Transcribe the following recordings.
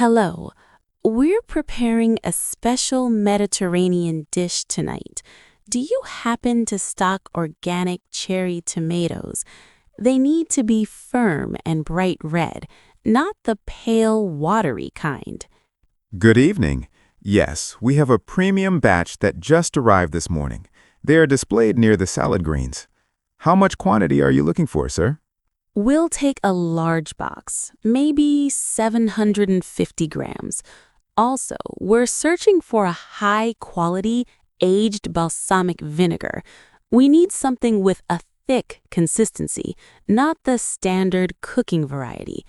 Hello. We're preparing a special Mediterranean dish tonight. Do you happen to stock organic cherry tomatoes? They need to be firm and bright red, not the pale, watery kind. Good evening. Yes, we have a premium batch that just arrived this morning. They are displayed near the salad greens. How much quantity are you looking for, sir? We'll take a large box, maybe 750 grams. Also, we're searching for a high-quality, aged balsamic vinegar. We need something with a thick consistency, not the standard cooking variety.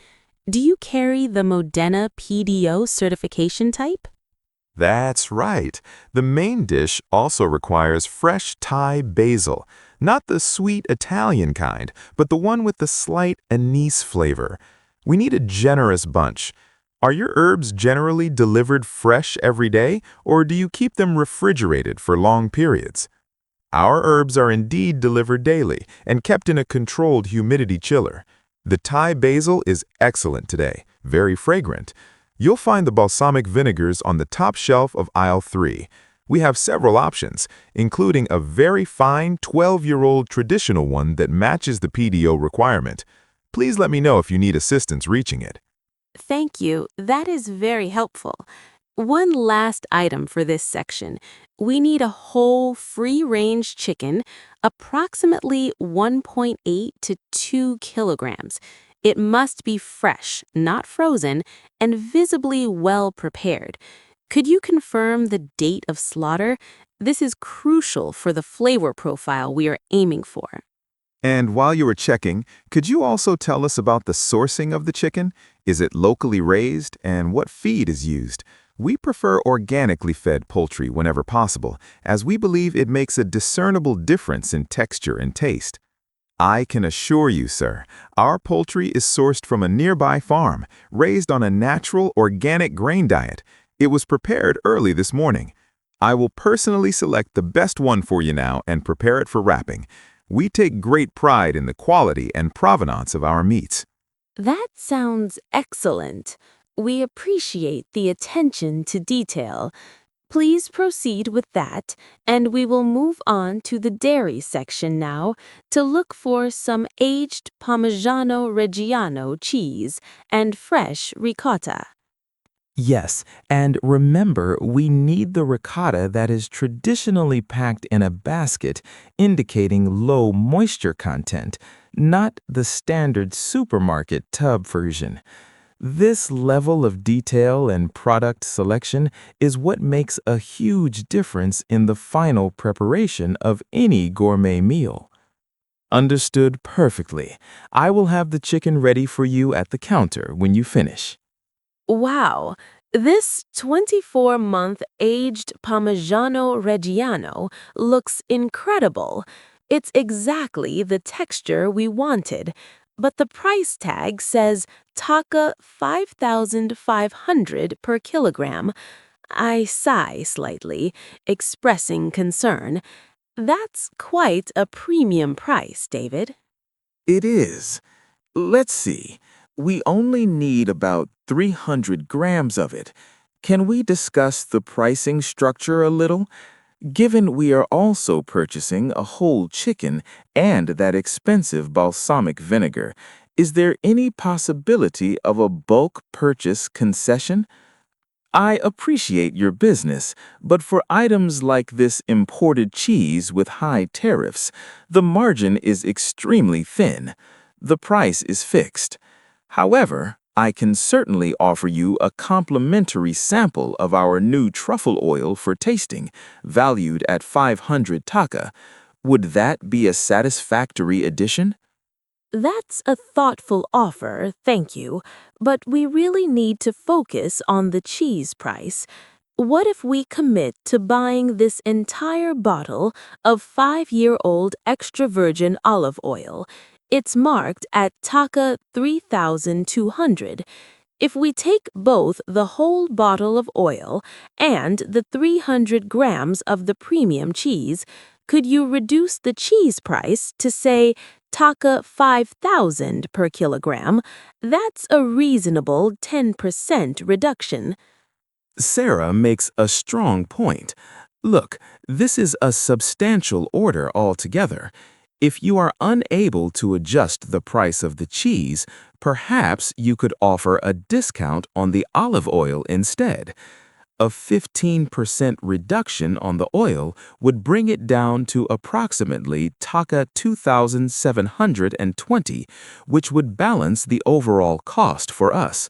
Do you carry the Modena PDO certification type? That's right. The main dish also requires fresh Thai basil, not the sweet Italian kind, but the one with the slight anise flavor. We need a generous bunch. Are your herbs generally delivered fresh every day, or do you keep them refrigerated for long periods? Our herbs are indeed delivered daily and kept in a controlled humidity chiller. The Thai basil is excellent today, very fragrant. You'll find the balsamic vinegars on the top shelf of aisle 3. We have several options, including a very fine 12-year-old traditional one that matches the PDO requirement. Please let me know if you need assistance reaching it. Thank you. That is very helpful. One last item for this section. We need a whole free-range chicken, approximately 1.8 to 2 kilograms. It must be fresh, not frozen, and visibly well prepared. Could you confirm the date of slaughter? This is crucial for the flavor profile we are aiming for. And while you were checking, could you also tell us about the sourcing of the chicken? Is it locally raised, and what feed is used? We prefer organically fed poultry whenever possible, as we believe it makes a discernible difference in texture and taste. I can assure you, sir, our poultry is sourced from a nearby farm, raised on a natural, organic grain diet. It was prepared early this morning. I will personally select the best one for you now and prepare it for wrapping. We take great pride in the quality and provenance of our meats. That sounds excellent. We appreciate the attention to detail. Please proceed with that, and we will move on to the dairy section now to look for some aged Parmigiano Reggiano cheese and fresh ricotta. Yes, and remember, we need the ricotta that is traditionally packed in a basket, indicating low moisture content, not the standard supermarket tub version. This level of detail and product selection is what makes a huge difference in the final preparation of any gourmet meal. Understood perfectly. I will have the chicken ready for you at the counter when you finish. Wow, this 24-month aged Parmigiano Reggiano looks incredible. It's exactly the texture we wanted, but the price tag says Taka 5,500 per kilogram. I sigh slightly, expressing concern. That's quite a premium price, David. It is. Let's see. We only need about 300 grams of it. Can we discuss the pricing structure a little? Given we are also purchasing a whole chicken and that expensive balsamic vinegar, is there any possibility of a bulk purchase concession? I appreciate your business, but for items like this imported cheese with high tariffs, the margin is extremely thin. The price is fixed. However, I can certainly offer you a complimentary sample of our new truffle oil for tasting, valued at 500 taka. Would that be a satisfactory addition? That's a thoughtful offer, thank you, but we really need to focus on the cheese price. What if we commit to buying this entire bottle of 5-year-old extra virgin olive oil? It's marked at Taka 3,200. If we take both the whole bottle of oil and the 300 grams of the premium cheese, Could you reduce the cheese price to, say, Taka 5,000 per kilogram? That's a reasonable 10% reduction. Sarah makes a strong point. Look, this is a substantial order altogether. If you are unable to adjust the price of the cheese, perhaps you could offer a discount on the olive oil instead. A 15% reduction on the oil would bring it down to approximately Taka 2,720, which would balance the overall cost for us.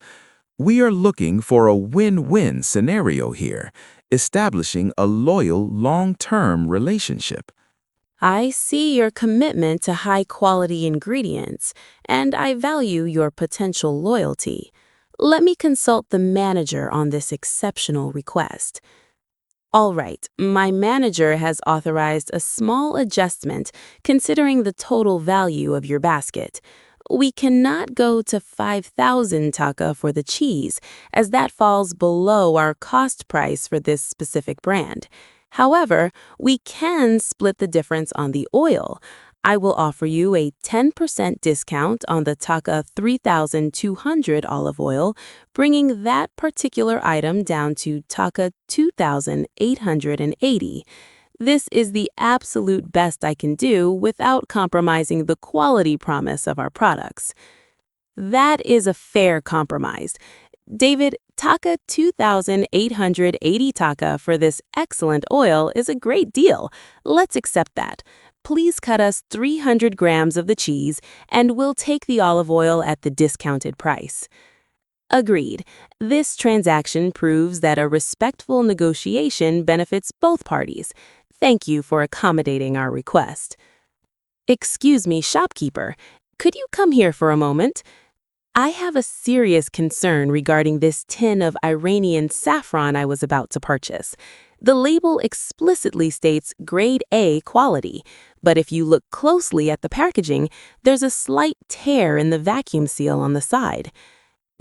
We are looking for a win-win scenario here, establishing a loyal long-term relationship. I see your commitment to high-quality ingredients, and I value your potential loyalty. Let me consult the manager on this exceptional request. All right, my manager has authorized a small adjustment considering the total value of your basket. We cannot go to 5,000 taka for the cheese, as that falls below our cost price for this specific brand. However, we can split the difference on the oil. I will offer you a 10% discount on the Taka 3,200 olive oil, bringing that particular item down to Taka 2,880. This is the absolute best I can do without compromising the quality promise of our products. That is a fair compromise. David, Taka 2,880 taka for this excellent oil is a great deal. Let's accept that. Please cut us 300 grams of the cheese, and we'll take the olive oil at the discounted price. Agreed. This transaction proves that a respectful negotiation benefits both parties. Thank you for accommodating our request. Excuse me, shopkeeper. Could you come here for a moment? I have a serious concern regarding this tin of Iranian saffron I was about to purchase. The label explicitly states grade A quality, but if you look closely at the packaging, there's a slight tear in the vacuum seal on the side.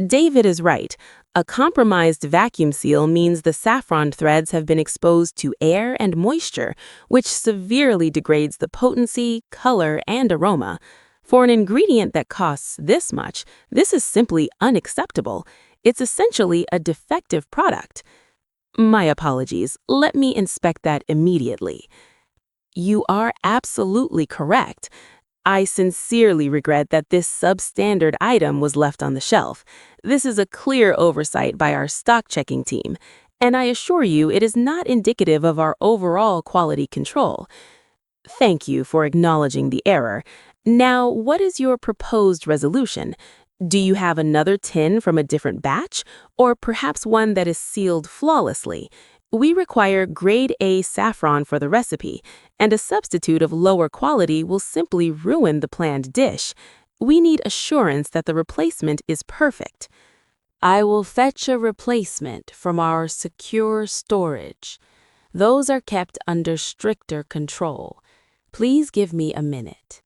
David is right. A compromised vacuum seal means the saffron threads have been exposed to air and moisture, which severely degrades the potency, color, and aroma. For an ingredient that costs this much, this is simply unacceptable. It's essentially a defective product. My apologies. Let me inspect that immediately. You are absolutely correct. I sincerely regret that this substandard item was left on the shelf. This is a clear oversight by our stock checking team, and I assure you it is not indicative of our overall quality control. Thank you for acknowledging the error. Now, what is your proposed resolution? Do you have another tin from a different batch, or perhaps one that is sealed flawlessly? We require grade A saffron for the recipe, and a substitute of lower quality will simply ruin the planned dish. We need assurance that the replacement is perfect. I will fetch a replacement from our secure storage. Those are kept under stricter control. Please give me a minute.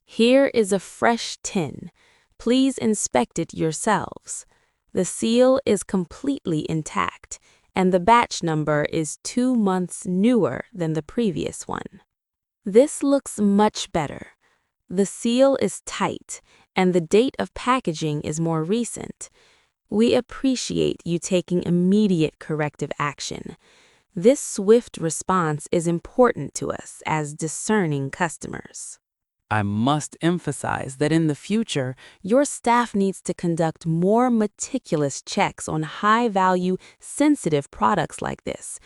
Here is a fresh tin. Please inspect it yourselves. The seal is completely intact, and the batch number is 2 months newer than the previous one. This looks much better. The seal is tight, and the date of packaging is more recent. We appreciate you taking immediate corrective action. This swift response is important to us as discerning customers. I must emphasize that in the future, your staff needs to conduct more meticulous checks on high-value, sensitive products like this.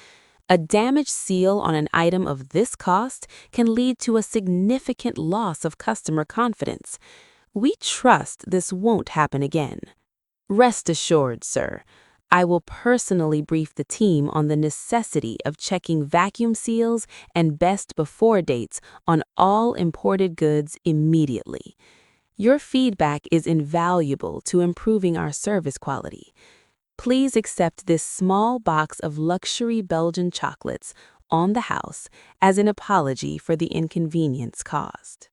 A damaged seal on an item of this cost can lead to a significant loss of customer confidence. We trust this won't happen again. Rest assured, sir, I will personally brief the team on the necessity of checking vacuum seals and best before dates on all imported goods immediately. Your feedback is invaluable to improving our service quality. Please accept this small box of luxury Belgian chocolates on the house as an apology for the inconvenience caused.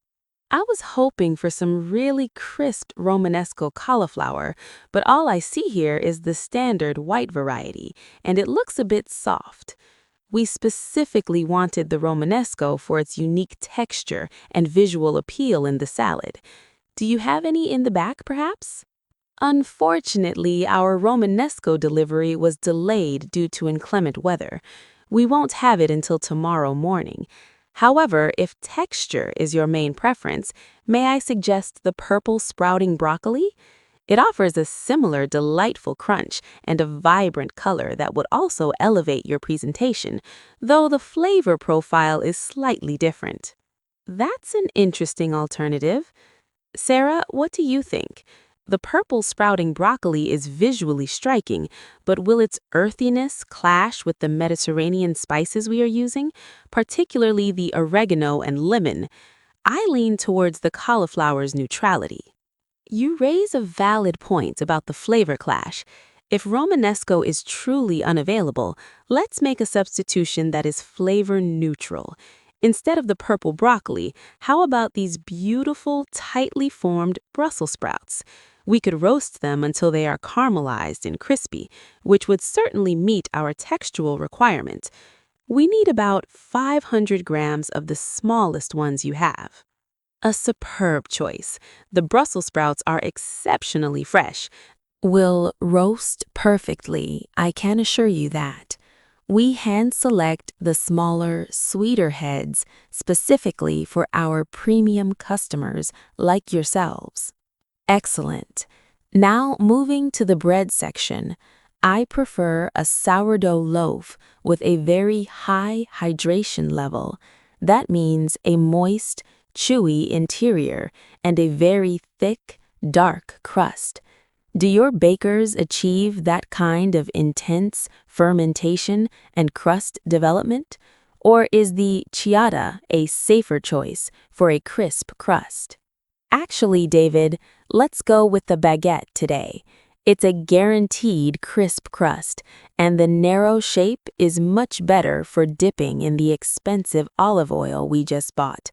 I was hoping for some really crisp Romanesco cauliflower, but all I see here is the standard white variety, and it looks a bit soft. We specifically wanted the Romanesco for its unique texture and visual appeal in the salad. Do you have any in the back, perhaps? Unfortunately, our Romanesco delivery was delayed due to inclement weather. We won't have it until tomorrow morning. However, if texture is your main preference, may I suggest the purple sprouting broccoli? It offers a similar delightful crunch and a vibrant color that would also elevate your presentation, though the flavor profile is slightly different. That's an interesting alternative. Sarah, what do you think? The purple sprouting broccoli is visually striking, but will its earthiness clash with the Mediterranean spices we are using, particularly the oregano and lemon? I lean towards the cauliflower's neutrality. You raise a valid point about the flavor clash. If Romanesco is truly unavailable, let's make a substitution that is flavor neutral. Instead of the purple broccoli, how about these beautiful, tightly formed Brussels sprouts? We could roast them until they are caramelized and crispy, which would certainly meet our textual requirement. We need about 500 grams of the smallest ones you have. A superb choice. The Brussels sprouts are exceptionally fresh. Will roast perfectly, I can assure you that. We hand select the smaller, sweeter heads specifically for our premium customers like yourselves. Excellent. Now moving to the bread section. I prefer a sourdough loaf with a very high hydration level. That means a moist, chewy interior and a very thick, dark crust. Do your bakers achieve that kind of intense fermentation and crust development? Or is the ciabatta a safer choice for a crisp crust? Actually, David, let's go with the baguette today. It's a guaranteed crisp crust, and the narrow shape is much better for dipping in the expensive olive oil we just bought.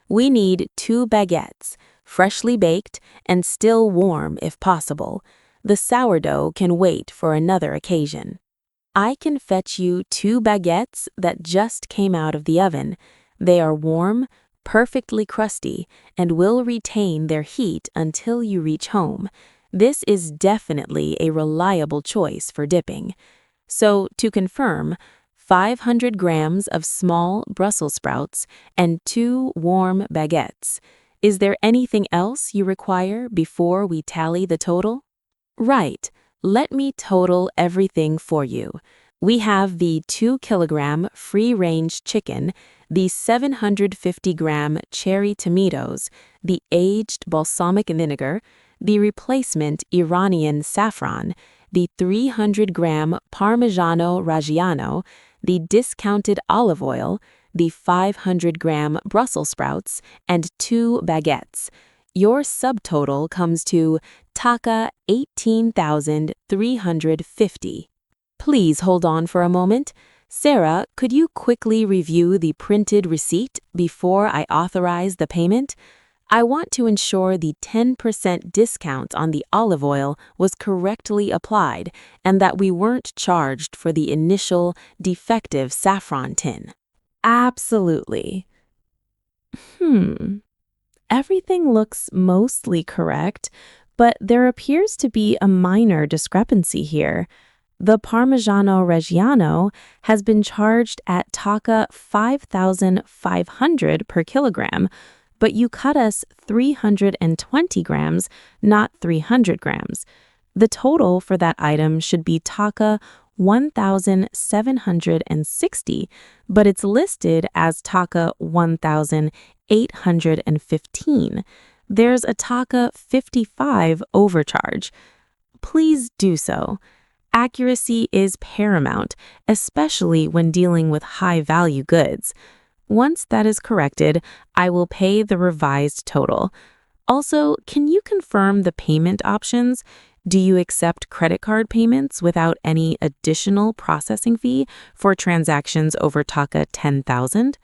We need 2 baguettes, freshly baked and still warm if possible. The sourdough can wait for another occasion. I can fetch you 2 baguettes that just came out of the oven. They are warm, perfectly crusty, and will retain their heat until you reach home. This is definitely a reliable choice for dipping. So, to confirm, 500 grams of small Brussels sprouts and 2 warm baguettes. Is there anything else you require before we tally the total? Right. Let me total everything for you. We have the 2-kilogram free-range chicken, the 750-gram cherry tomatoes, the aged balsamic vinegar, the replacement Iranian saffron, the 300-gram Parmigiano Reggiano, the discounted olive oil, the 500-gram Brussels sprouts, and 2 baguettes. Your subtotal comes to taka 18,350. Please hold on for a moment. Sarah, could you quickly review the printed receipt before I authorize the payment? I want to ensure the 10% discount on the olive oil was correctly applied and that we weren't charged for the initial defective saffron tin. Absolutely. Everything looks mostly correct, but there appears to be a minor discrepancy here. The Parmigiano Reggiano has been charged at taka 5,500 per kilogram, but you cut us 320 grams, not 300 grams. The total for that item should be taka 1,760, but it's listed as taka 1,815. There's a taka 55 overcharge. Please do so. Accuracy is paramount, especially when dealing with high-value goods. Once that is corrected, I will pay the revised total. Also, can you confirm the payment options? Do you accept credit card payments without any additional processing fee for transactions over taka 10,000?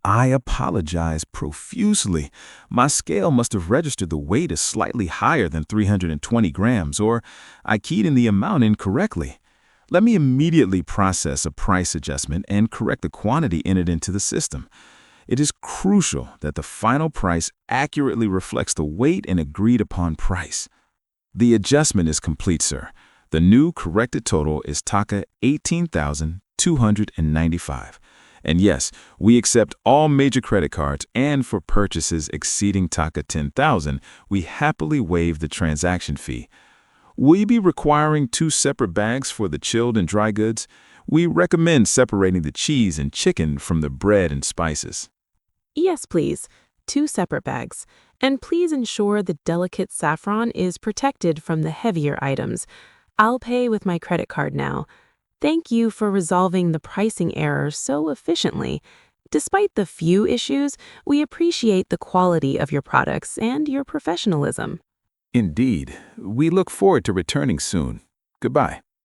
I apologize profusely. My scale must have registered the weight as slightly higher than 320 grams, or I keyed in the amount incorrectly. Let me immediately process a price adjustment and correct the quantity entered into the system. It is crucial that the final price accurately reflects the weight and agreed upon price. The adjustment is complete, sir. The new corrected total is Taka 18,295. And yes, we accept all major credit cards, and for purchases exceeding Taka 10,000, we happily waive the transaction fee. Will you be requiring 2 separate bags for the chilled and dry goods? We recommend separating the cheese and chicken from the bread and spices. Yes, please. 2 separate bags. And please ensure the delicate saffron is protected from the heavier items. I'll pay with my credit card now. Thank you for resolving the pricing error so efficiently. Despite the few issues, we appreciate the quality of your products and your professionalism. Indeed, we look forward to returning soon. Goodbye.